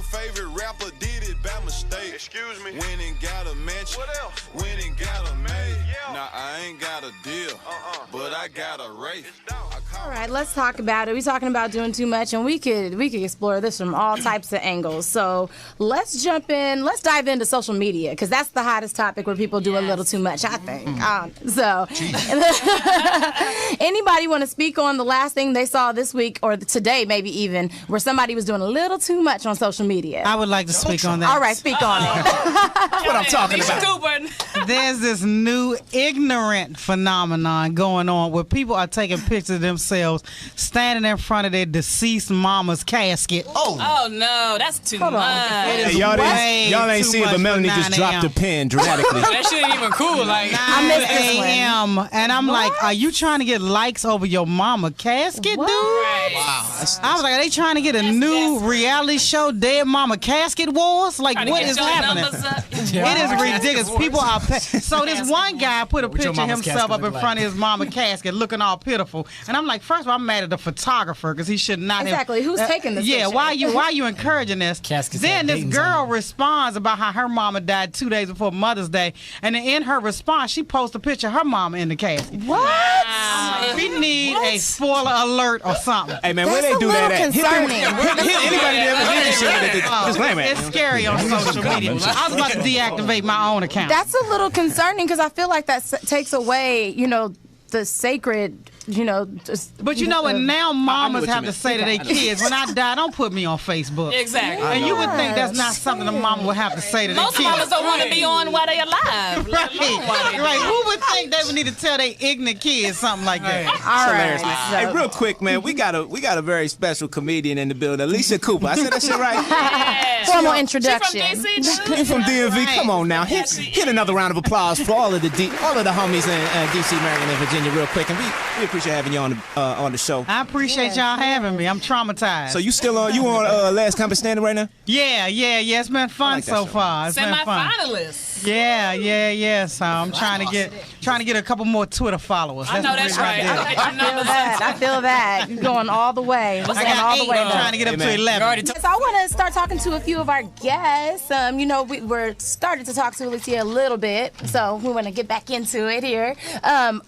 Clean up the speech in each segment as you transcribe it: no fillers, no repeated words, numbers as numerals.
your favorite rapper did it by mistake. Excuse me. Went and got a mansion. What else? Went and got a maid. Yeah. Now I ain't got a deal, but I got a race. All right, let's talk about it. We're talking about doing too much, and we could explore this from all types of angles. So let's jump in. Let's dive into social media because that's the hottest topic where people do a little too much, I think. So anybody want to speak on the last thing they saw this week or today, maybe even, where somebody was doing a little too much on social media? I would like to speak on that. All right, speak on it. That's what I'm talking about. There's this new ignorant phenomenon going on where people are taking pictures of themselves standing in front of their deceased mama's casket. Oh no, that's too much. Hey, y'all ain't see it, but Melanie just dropped a pen dramatically. That shit ain't even cool. Like 9 a.m. And I'm like, are you trying to get likes over your mama casket, dude? Right. Wow. I was like, are they trying to get a new reality show, Dead Mama Casket Wars? Like, what is happening? It is ridiculous. People are so this one guy put a picture of himself up in front of his mama casket looking all pitiful. And I'm like, first of all, I'm mad at the photographer because he should not Exactly. Who's taking this Yeah, picture? why are you encouraging this? Then this girl responds about how her mama died 2 days before Mother's Day. And then in her response, she posts a picture of her mama in the casket. What? We need a spoiler alert or something. Hey, man, where they do that at? Concerning. Anybody that ever did this shit? Disclaimer. It's scary on social media. I was about to deactivate my own account. That's a little concerning because I feel like that takes away, the sacred, But you know what? Now mamas what you have to meant. say to their kids, when I die, don't put me on Facebook. Exactly. And you would think that's not something a mama would have to say to their Most kids. mamas don't want to be on while they alive. Right. Who would think they would need to tell their ignorant kids something like that? All Hilarious. right. Hey, real quick, man, we got a very special comedian in the building, Alycia Cooper. I said that shit right. Formal She introduction. from DC, dude? You from DMV? Come on now, hit another round of applause for all of the homies in DC, Maryland, and Virginia, real quick. And we appreciate having you on the show. I appreciate y'all having me. I'm traumatized. So you still on Last Comic Standing right now? Yeah. It's been fun like that so show. far. It's been fun. Semi-finalists. Yeah. So I'm trying to get a couple more Twitter followers. I know that's right. I feel that. You're going all the way. I got 8. I'm trying to get up to 11. So I want to start talking to a few of our guests. We're started to talk to Alycia a little bit, so we want to get back into it here.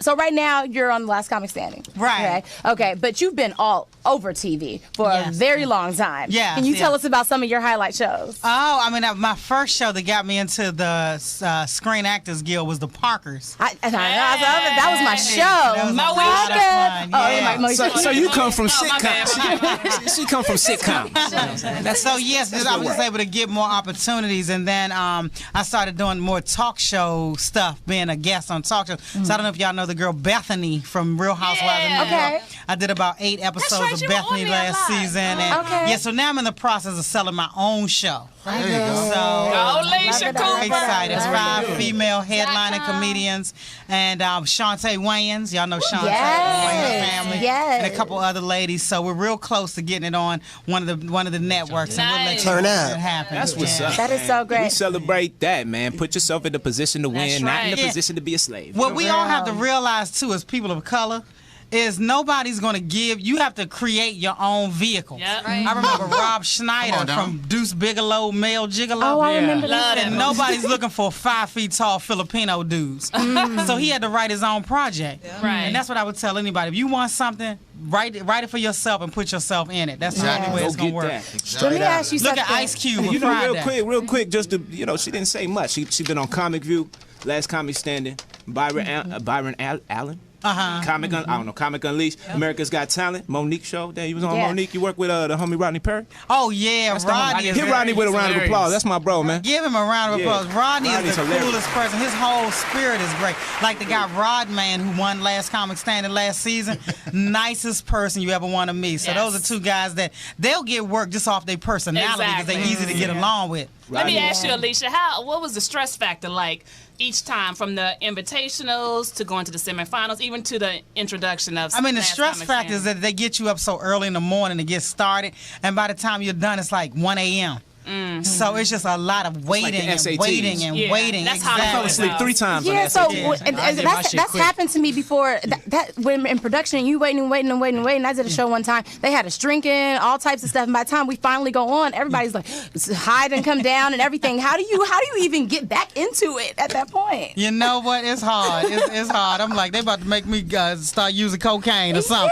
So right now you're on The Last Comic Standing. Right. Okay, but you've been all over TV for a very long time. Yes, Can you tell yes. us about some of your highlight shows? My first show that got me into the Screen Actors Guild was the Parkers. That was my show. That was a lot of fun. Yeah. So you come from my bad. sitcoms. She come from sitcoms. So yes, I was able to get more opportunities, and then I started doing more talk show stuff, being a guest on talk shows. So I don't know if y'all know the girl Bethany from Real Housewives of New York. Okay. I did about 8 episodes right, of you were on Bethany there last live. season, and so now I'm in the process of selling my own show. There you go. So Alycia very Cooper. excited. It's 5 female headlining comedians, and Shantae Wayans. Y'all know Shantae from the Wayans family, yes. and a couple other ladies. So we're real close to getting it on one of the networks, and we'll let you know Turn when out. it happens. That's what's up. That is so great. We celebrate that, man. Put yourself in the position to win, That's not in the right. position to be a slave. What we all have to realize too, as people of color, is nobody's going to give. You have to create your own vehicle. Yep. I remember Rob Schneider from Deuce Bigelow, Male Gigolo. Oh, I remember Love that. And nobody's looking for 5 feet tall Filipino dudes. So he had to write his own project. Right. And that's what I would tell anybody. If you want something, write it for yourself and put yourself in it. That's the only way it's going to work. Let me ask you Look something. at Ice Cube with You know, Friday. real quick, just to, she didn't say much. She been on Comic View, Last Comic Standing, Byron Allen. Comic Unleashed, America's Got Talent, Monique show. Damn, you was on Monique. You work with the homie Rodney Perry. Oh yeah, Rodney. Hit Rodney with a round of applause. That's my bro, man. Give him a round of applause. Rodney is Rodney's the hilarious. coolest person. His whole spirit is great. Like the guy Rodman who won Last Comic Standing last season. Nicest person you ever want to meet. So those are 2 guys that they'll get work just off their personality because they're easy to get along with. Let me ask you, Alycia, what was the stress factor like each time, from the invitationals to going to the semifinals, even to the introduction of? The stress factor is that they get you up so early in the morning to get started, and by the time you're done, it's like 1 a.m. Mm-hmm. So it's just a lot of waiting and SATs. waiting and waiting. That's how I fell asleep 3 times on Yeah, that. so SAT. that's happened to me before. That when in production, you waiting. I did a show one time. They had us drinking, all types of stuff. And by the time we finally go on, everybody's like hide and come down and everything. How do you even get back into it at that point? You know what? It's hard. It's hard. I'm like, they about to make me start using cocaine or something.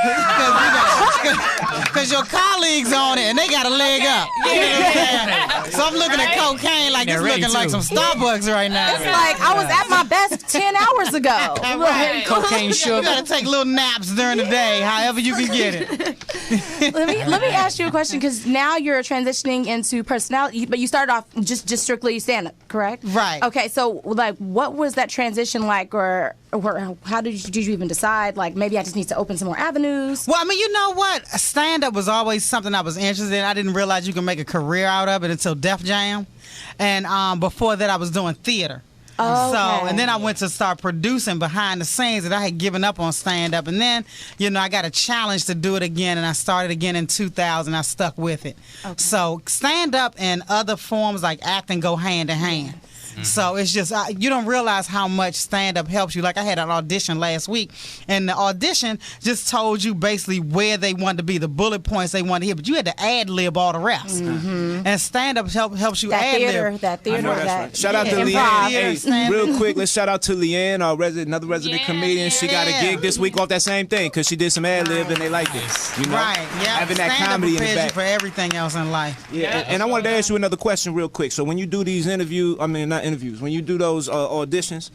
Because your colleagues on it and they got a leg up. You know what I'm saying? So I'm looking at cocaine like it's looking like some Starbucks right now. It's like I was at my best 10 hours ago. Right. Cocaine sugar. You gotta take little naps during the day, however you can get it. Let me ask you a question, because now you're transitioning into personality, but you started off just strictly stand-up, correct? Right. Okay, so like, what was that transition like, or how did you even decide, like, maybe I just need to open some more avenues? Well, I mean, you know what? Stand-up was always something I was interested in. I didn't realize you could make a career out of it until Def Jam. And before that, I was doing theater. Oh, So, and then I went to start producing behind the scenes, and I had given up on stand-up. And then, I got a challenge to do it again, and I started again in 2000. I stuck with it. Okay. So stand-up and other forms like acting go hand in hand. Mm-hmm. So it's just, you don't realize how much stand-up helps you. Like, I had an audition last week, and the audition just told you basically where they wanted to be, the bullet points they wanted to hear, but you had to ad-lib all the rest. Mm-hmm. And stand-up helps you ad-lib. That theater. Right. Shout out to Leanne. Hey, real quick, let's shout out to Leanne, another resident comedian. She got a gig this week off that same thing because she did some ad-lib and they liked it. You know? Right, yeah. Having that comedy in the back. You for everything else in life. Yeah, and I wanted to ask you another question real quick. So when you do these interviews, when you do those auditions,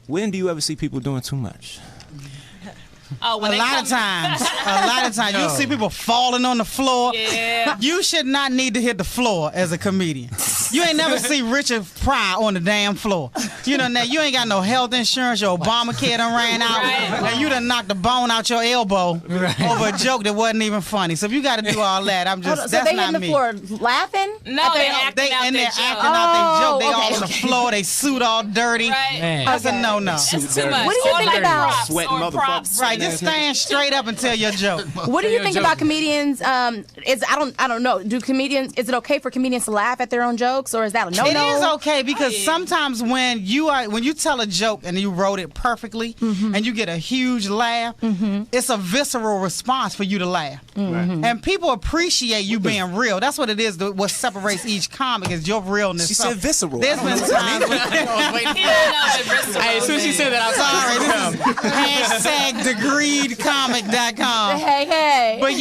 when do you ever see people doing too much? Oh, a lot of times. You'll see people falling on the floor. Yeah. You should not need to hit the floor as a comedian. You ain't never see Richard Pryor on the damn floor. Now you ain't got no health insurance. Your Obamacare done ran out, and you done knocked the bone out your elbow over a joke that wasn't even funny. So if you got to do all that, I'm just so that's they not hitting the floor laughing? No, they acting out their joke. They all on the floor. They suit all dirty. Right. That's a no-no. That's too much. What do you think about sweating motherfuckers? Right, just stand straight up and tell your joke. What do you think about comedians? I don't know. Is it okay for comedians to laugh at their own jokes, or is that a no-no? It is okay because sometimes when you tell a joke and you wrote it perfectly and you get a huge laugh, it's a visceral response for you to laugh. And people appreciate you being real. That's what it is. What separates each comic is your realness. She said visceral. There's been times Hey, as soon as she said that, I'm sorry. This is #degreedcomic.com. Hey. But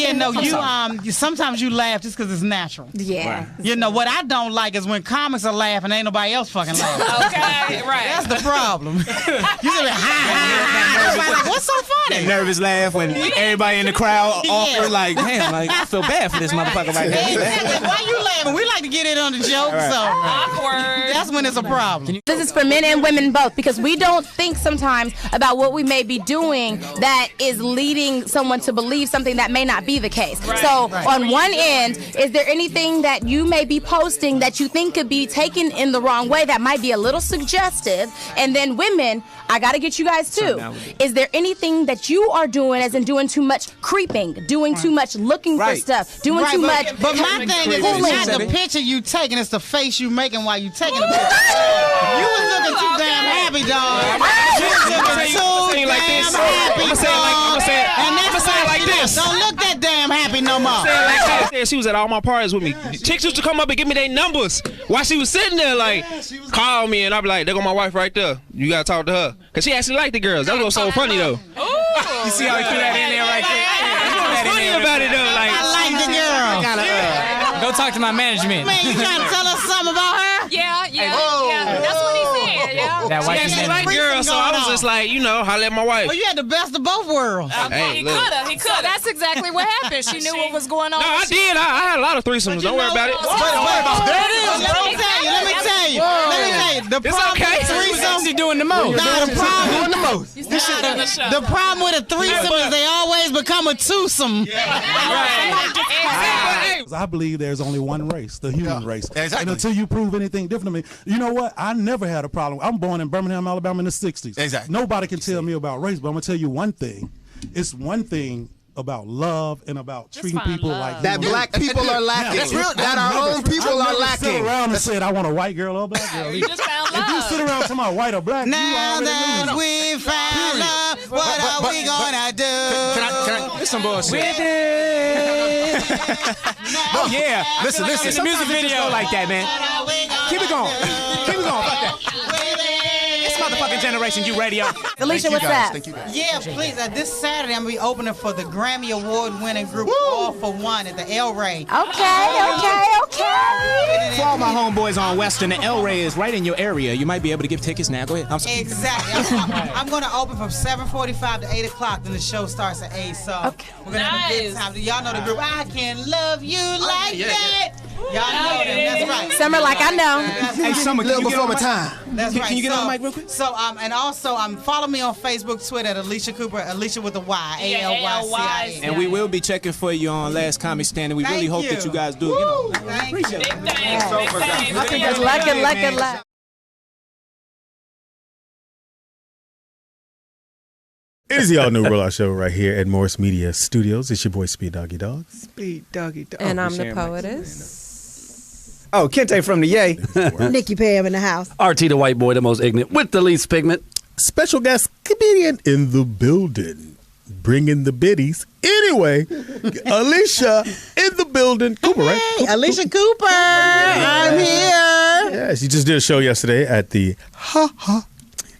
you sometimes you laugh just because it's natural. Yeah. What I don't like is when comics are laughing and ain't nobody else fucking laughing. Okay, right. That's the problem. You say, everybody like, what's so funny? That nervous laugh when everybody in the crowd offer like, damn, like I feel bad for this motherfucker right now. Exactly. Why you laughing? We like to get in on the joke, so Awkward. that's when it's a problem. This is for men and women both, because we don't think sometimes about what we may be doing that is leading someone to believe something that may not be the case. Right. So on one end, is there anything that you may be posting that you think could be taken in the wrong way that might be a little suggestive? And then women, I gotta get you guys too. Is there anything that you are doing, as in doing too much creeping, doing too much looking for stuff, doing too much? But my thing is, it's not the picture you taking, it's the face you making while you taking the picture. You was looking too damn happy, dog. You was looking too damn happy, dog. And that's like this. Don't look that damn happy no more. She was at all my parties with me. Chicks used to come up and give me their numbers while she was sitting there, like, call me, and I'd be like, there go my wife right there. You gotta talk to her. Cause she actually liked the girls. That was so funny though. You see how he threw that in there right there? What's funny about it though? Like, I like the girl. Go talk to my management. Man, you trying to tell us something about her? Yeah. That's what he said. Yeah. That she white actually man. liked girls, so I was just like, holler at my wife. Well, you had the best of both worlds. Hey, He look. coulda. So that's exactly what happened. She knew what was going on. No, I did. I had a lot of threesomes. Don't worry about it. There it is. Let me tell you. The problem with threesomes, She doing the most. the problem with a threesome is they always become a twosome. I believe there's only one race, the human race. Exactly. And until you prove anything different to me, you know what? I never had a problem. I'm born in Birmingham, Alabama in the 60s. Exactly. Nobody can tell me about race, but I'm going to tell you one thing. It's one thing about love and about treating find people love. like That black people are lacking. That's real. That our own people are lacking. Sit around and said I want a white girl or a black girl. You just found If you love. sit around talking about white or black, Now you already that lose. we found love, what are we gonna do? Can I? This some bullshit. Oh yeah. Listen. In the music video. Go like that, man. Keep it going. Keep it going. Fuck that. This motherfucking generation, you radio. Alycia, what's that? Yeah, please. This Saturday, I'm going to be opening for the Grammy Award-winning group All for One at the El Rey. Okay. For all my homeboys on Western, the El Rey is right in your area. You might be able to give tickets now. Go ahead. I'm sorry. Exactly. I'm going to open from 7:45 to 8 o'clock, then the show starts at 8. So we're going to have a good time. Y'all know the group. I can love you like that. Y'all know them. That's right. Summer, like I know. Hey, Summer, Little can you get before on my the time. That's right. Can you get on the mic real quick? So, and also, follow me on Facebook, Twitter at Alycia Cooper, Alycia with a Y, ALYCIA. And we will be checking for you on Last Comic Stand, and we really Thank hope that you. you guys do. You know, Appreciate it. Big things. Big things. Good luck. It is the all new Rollout Show right here at Morris Media Studios. It's your boy Speed Doggy Dog. Speed Doggy Dog. And I'm the poetess. Oh, Kente from the Yay. Nikki Pam in the house. RT the white boy, the most ignorant, with the least pigment. Special guest comedian in the building, bringing the biddies. Anyway, Alycia in the building. Cooper, right? Hey, Alycia Cooper, I'm here. Yeah, she just did a show yesterday at the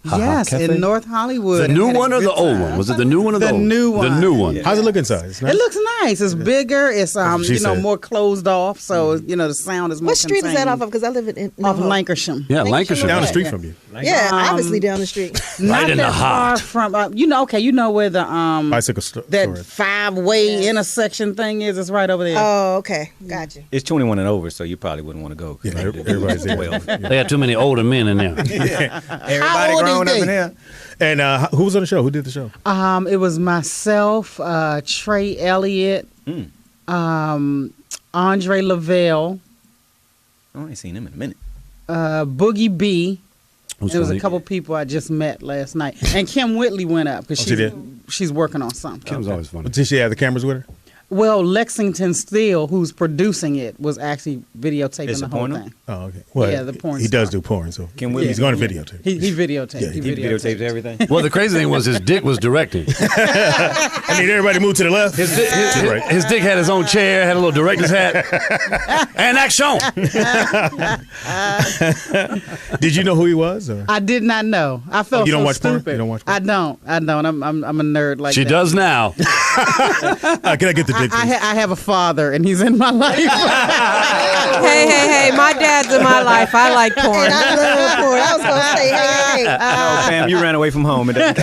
Yes, Cafe? in North Hollywood. The new Had a one or good the old time. one? Was it the new one or the The old? new one. The new one. How's it look inside? It's nice. It looks nice. It's bigger. It's She said. more closed off. So the sound is more. What street is that contained. off of? Because I live in Off of Lancashire. Yeah, Lancashire. Down the Yeah. street from you. Yeah, obviously down the street. Not in the that far heart. from. You know where the Bicycle store. that 5-way intersection thing is. It's right over there. Oh, okay. Gotcha. It's 21 and over, so you probably wouldn't want to go. Yeah, everybody's there. They had too many older men in there. Everybody old is grown up they? in here. And who was on the show? Who did the show? It was myself, Trey Elliott, Andre Lavelle, I ain't seen him in a minute. Boogie B. There was a funny? couple people I just met last night, and Kim Whitley went up because she did? she's working on something. Kim's always funny. Did she have the cameras with her? Well, Lexington Steele, who's producing it, was actually videotaping It's the a whole porno? thing. Oh, okay. Well, Yeah, the porn He does star. do porn, so Kim Williams. he's going to videotape. He videotaped. Yeah, he He videotapes everything. Well, the crazy thing was his dick was directing. I need everybody to move to the left. His dick, To the right. his dick had his own chair, had a little director's hat, and action. Did you know who he was? Or? I did not know. I felt you don't so watch porn? stupid. You don't watch porn? I don't. I'm a nerd like She that. does now. Can I get the dick? I have a father, and he's in my life. Hey, my dad's in my life. I like porn. And I love porn. I was going to say, hey. Oh, Pam, you ran away from home. It doesn't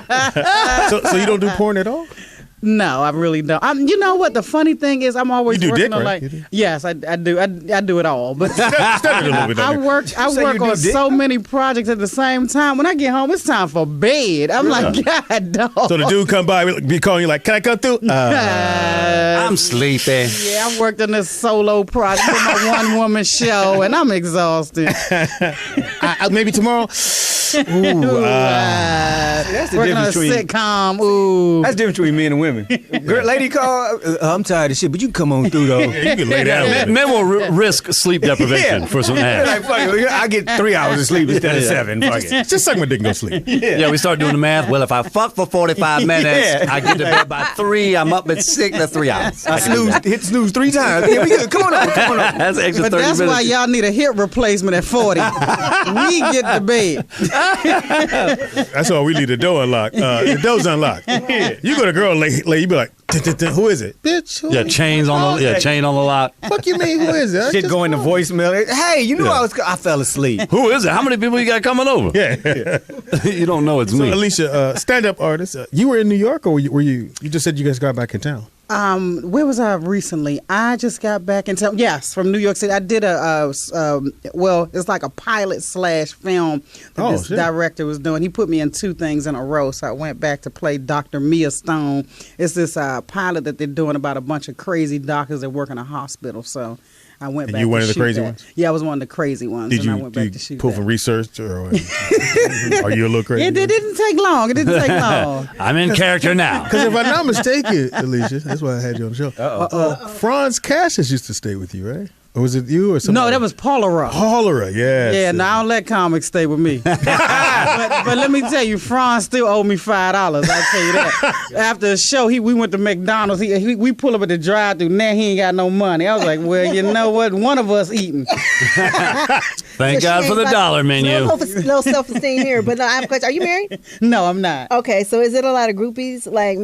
count. So you don't do porn at all? No, I really don't. You know what? The funny thing is, I'm always You do working dick, on right? like. You do? Yes, I do. I do it all. But Stutter a little bit I on there. work So you on do dick? so many projects at the same time. When I get home, it's time for bed. I'm like, God, dog. So the dude come by, be calling you like, "Can I come through?" I'm sleepy. Yeah, I worked on this solo project for my one-woman show, and I'm exhausted. Maybe tomorrow. That's the Working on a difference between. sitcom. Ooh. That's the difference between men and women. Girl, lady call. I'm tired of shit, but you can come on through though. You can lay down. with it. Men will risk sleep deprivation for some ass. Like, fuck it, I get 3 hours of sleep instead of 7. Fuck it. Just suck my dick and go sleep. Yeah, we start doing the math. Well, if I fuck for 45 minutes, Yeah. I get to bed by 3. I'm up at 6. That's 3 hours. I hit snooze 3 times. Yeah, we good. Come on over. Come on over. That's an extra But 30 that's minutes. why y'all need a hip replacement at 40. We get to bed. That's why we leave the door unlocked. The door's unlocked. You go to girl late, you be like, "Who is it, bitch? Who Yeah, chains on the chain on the lot. fuck you mean? Who is it? Shit going to voicemail. Hey, you know I fell asleep. Who is it? How many people you got coming over? Yeah. You don't know it's So me. Alycia, stand-up artist. You were in New York, or were you? You just said you guys got back in town. Where was I recently? I just got back in town. Yes, from New York City. I did it's like a pilot / film that this director was doing. He put me in 2 things in a row, so I went back to play Dr. Mia Stone. It's this pilot that they're doing about a bunch of crazy doctors that work in a hospital. So I went back. You one to of the shoot crazy that. ones? Yeah, I was one of the crazy ones. Did and I you, went back did to you shoot pull that. from research, or are you a little crazy? It didn't take long. It didn't take long. I'm in character now. Because if I'm not mistaken, Alycia, that's why I had you on the show. Franz Cassius used to stay with you, right? Or was it you or somebody? No, that was Paula. Paula, yes. Yeah, now I don't let comics stay with me. but let me tell you, Franz still owed me $5. I'll tell you that. After the show, we went to McDonald's. We pull up at the drive-thru. Now he ain't got no money. I was like, well, you know what? One of us eating. Thank God for the dollar menu. Low self-esteem here, but I have a question. Are you married? No, I'm not. Okay, so is it a lot of groupies, like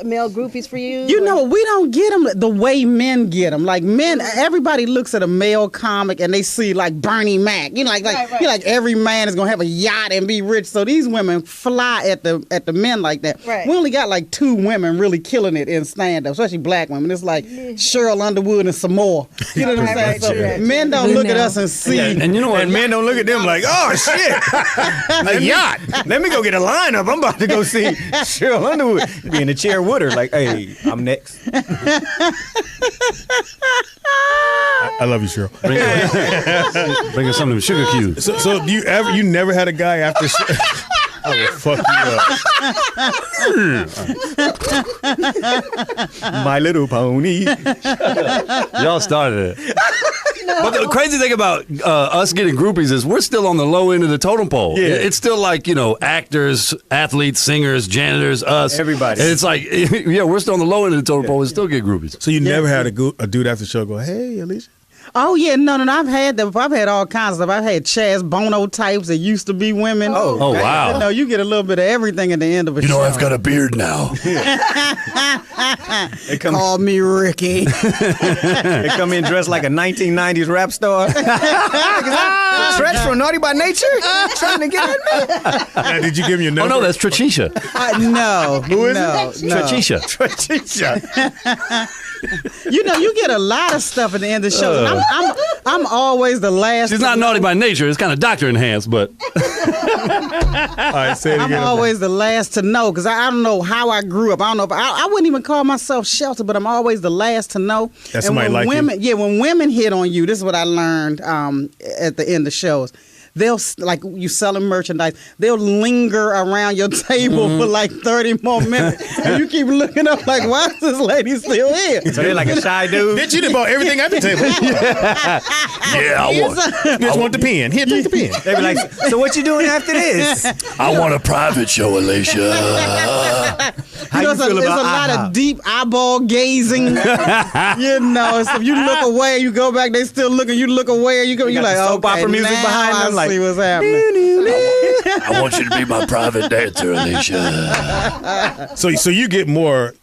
male groupies for you? You know, we don't get them the way men get them. Like men, everybody looks at a male comic and they see like Bernie Mac. You know, like you know, like every man is gonna have a yacht and be rich. So these women fly at the men like that. Right. We only got like 2 women really killing it in stand up, especially black women. It's like Cheryl Underwood and some more. You know what I'm saying? So men don't look at us and see. And you know what? And men don't look at them like, oh shit, a yacht. Let me go get a lineup. I'm about to go see Cheryl Underwood. Be in a chair with her, like, hey, I'm next. I love you, Cheryl. Bring us some of them sugar cubes. So you never had a guy after? I will fuck you up. My Little Pony. Y'all started it. But the crazy thing about us getting groupies is we're still on the low end of the totem pole. Yeah. It's still like, actors, athletes, singers, janitors, us. Everybody. And it's like, yeah, we're still on the low end of the totem pole and still get groupies. So you never had a dude after the show go, hey, Alycia? Oh yeah, no, I've had that. I've had all kinds of stuff. I've had Chaz Bono types that used to be women. Oh wow. You know, you get a little bit of everything at the end of a show. I've got a beard now. Call me Ricky. They come in dressed like a 1990s rap star. Stretch from Naughty by Nature? Trying to get at me? Now, did you give him your number? Oh no, that's Tracisha. No. Who is no, it? no. Tracisha. You know, you get a lot of stuff at the end of the show. I'm always the last. She's not naughty by nature. It's kind of doctor enhanced, but. All right, say it again. I'm always the last to know because I don't know how I grew up. I don't know if I wouldn't even call myself sheltered, but I'm always the last to know. That's somebody like women, you. Yeah, when women hit on you, this is what I learned at the end of shows. They'll, like you selling merchandise, they'll linger around your table for like 30 more minutes. And you keep looking up like, why is this lady still here? So they're like a shy dude. Bitch, you done bought everything at the table. Yeah, Bitch, want the pen. Here, take the pen. They be like, so what you doing after this? I want a private show, Alycia. How You know, you feel there's about a lot AHA? of deep eyeball gazing. You know, so if you look away, you go back, they still looking. You look away, you got like, the soap okay, opera music now behind I them, like, see what's happening. I want you to be my private dancer, Alycia. So you get more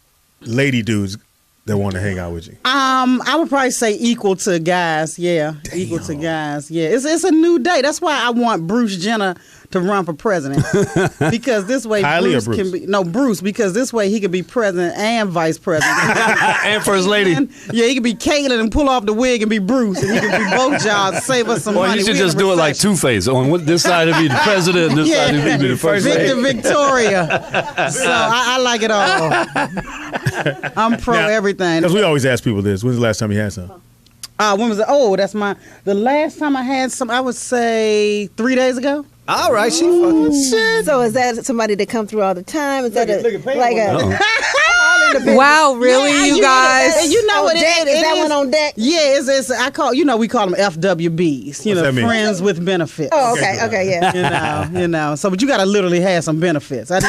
lady dudes that want to hang out with you. I would probably say equal to guys. Yeah, equal to guys. Yeah, it's a new day. That's why I want Bruce Jenner to run for president because this way Kylie Bruce or Bruce? can be Bruce because this way he could be president and vice president And first lady. Yeah, he could be Caitlyn and pull off the wig and be Bruce, and he could be both jobs, save us some Or money. you should We just in a do it like recession. Two-Face. On this side it'd be the president, and this side it'd be the first lady. Victor Victoria. So I like it all. I'm pro everything. Because we always ask people this. When's the last time you had some? When was it? Oh, that's the last time I had some, I would say 3 days ago. All right, she fucking shit. So is that somebody that come through all the time? Is that like a? Wow, really, you guys? You know what it is? Is that one on deck? Yeah, it's we call them FWBs. You know, that mean? friends with benefits. Oh, okay, yeah. You know. So, but you got to literally have some benefits. I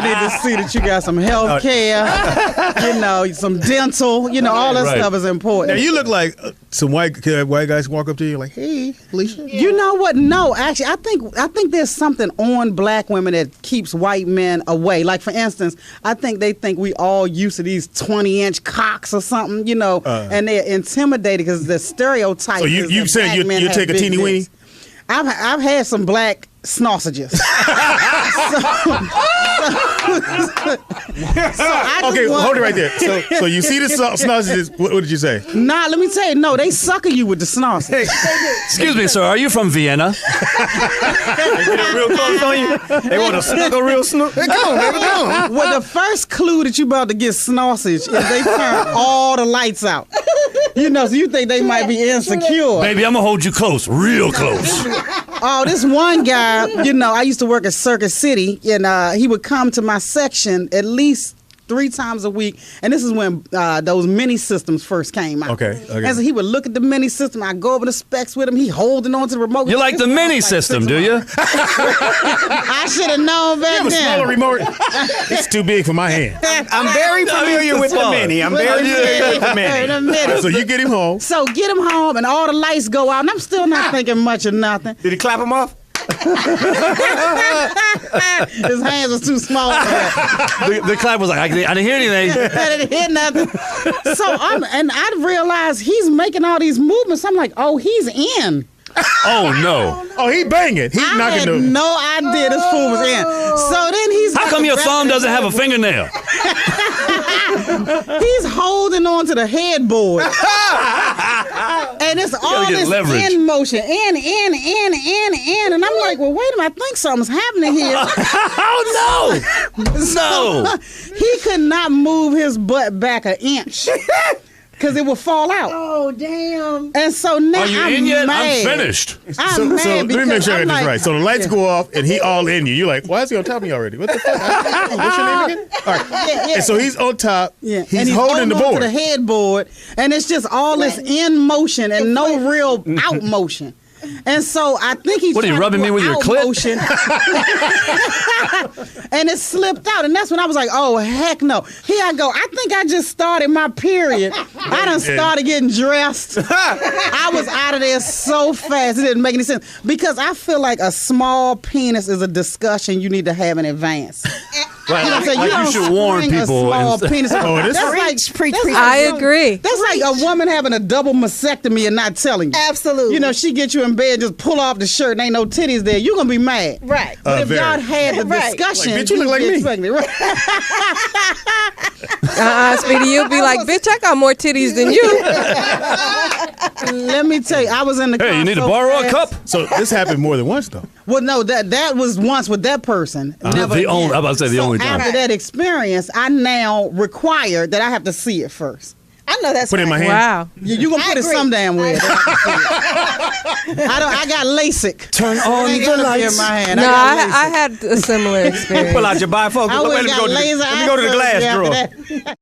need to see that you got some health care. You know, some dental. You know, all that stuff is important. Now you look like some white guys walk up to you like, "Hey, Alycia." You know what? No, actually, I think there's something on black women that keeps white men away. Like, for instance, I think they think we all used to these 20-inch cocks or something, you know, and they're intimidated because the stereotype. So you is said that black you men take a have teeny big weeny? dicks. I've had some black sausages. Okay, hold it right there. So you see the sausages. What did you say? Nah, let me tell you, no, they sucker you with the sausage. Excuse me, sir. Are you from Vienna? They get it real close on you. They want to snuggle real snook. Hey, come on, baby, come on. Well, the first clue that you about to get sausage is they turn all the lights out. You know, so you think they might be insecure. Baby, I'm gonna hold you close, real close. Oh, this one guy, you know, I used to work at Circus City, and he would come to my section at least 3 times a week, and this is when those mini systems first came out. Okay. And so he would look at the mini system. I go over the specs with him. He holding on to the remote. You like the mini system, do you? I should have known back You have a then. smaller remote. It's too big for my hand. I'm very familiar with the mini. I'm very familiar with the mini. So you get him home. So get him home, and all the lights go out, and I'm still not thinking much of nothing. Did he clap him off? His hands was too small for that. The clap was like, I didn't hear anything. I didn't hear nothing. So I realized he's making all these movements. I'm like, oh, he's in. Oh no! Oh, he banging. He's I knocking had the. no idea this fool was in. So then he's. How come your thumb doesn't have a fingernail? He's holding on to the headboard. And it's all this leverage. in motion. In. And I'm like, well, wait a minute. I think something's happening here. Oh, no. No. He could not move his butt back an inch. Because it would fall out. Oh, damn. And so now Are you I'm in yet? mad. I'm finished. I'm So mad let me make sure I I'm get this like, right. So the lights go off and he all in you. You're like, why is he on top of me already? What the fuck? What's your name again? All right. Yeah. And so he's on top. Yeah. He's and holding the on board. to the headboard, and it's just all this in motion and no real out motion. And so I think he's What are you, trying to rubbing do me with your out clit? motion. And it slipped out, and that's when I was like, oh, heck no. Here I go. I think I just started my period. I done started getting dressed. I was out of there so fast. It didn't make any sense. Because I feel like a small penis is a discussion you need to have in advance. Right. You know what I'm saying? Like you don't should warn spring a people. small penis. Oh, this That's like, I agree. That's like a woman having a double mastectomy and not telling you. Absolutely. You know, she get you in bed, just pull off the shirt and ain't no titties there. You're going to be mad. Right. But if very. y'all had the discussion, Like, bitch, you look like me. Right. Speedy, you'll be like, bitch, I got more titties than you. Let me tell you, I was in the car Hey, you need to so borrow a fast. cup? So this happened more than once, though. Well, no, that was once with that person. Never The only- again. I'm about to say the only time. After that experience, I now require that I have to see it first. I know that's Put it in my hand. Wow. You gonna put it some damn way. I got LASIK. Turn on Ain't the gonna be lights. in my hand. No, got LASIK. I had a similar experience. Pull out your bifocal. I Let went me got go to laser let me go to the eye glass surgery drawer. after that.